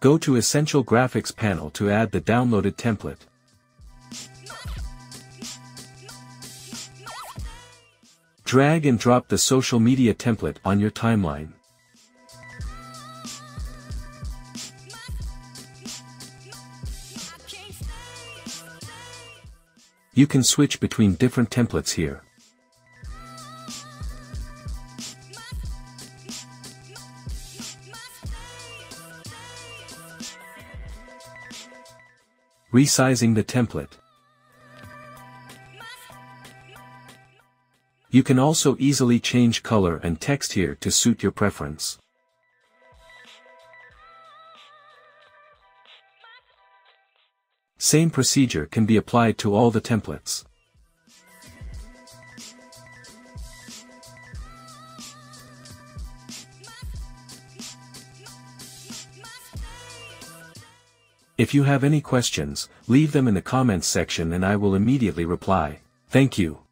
Go to Essential Graphics panel to add the downloaded template. Drag and drop the social media template on your timeline. You can switch between different templates here. Resizing the template. You can also easily change color and text here to suit your preference. Same procedure can be applied to all the templates. If you have any questions, leave them in the comments section and I will immediately reply. Thank you.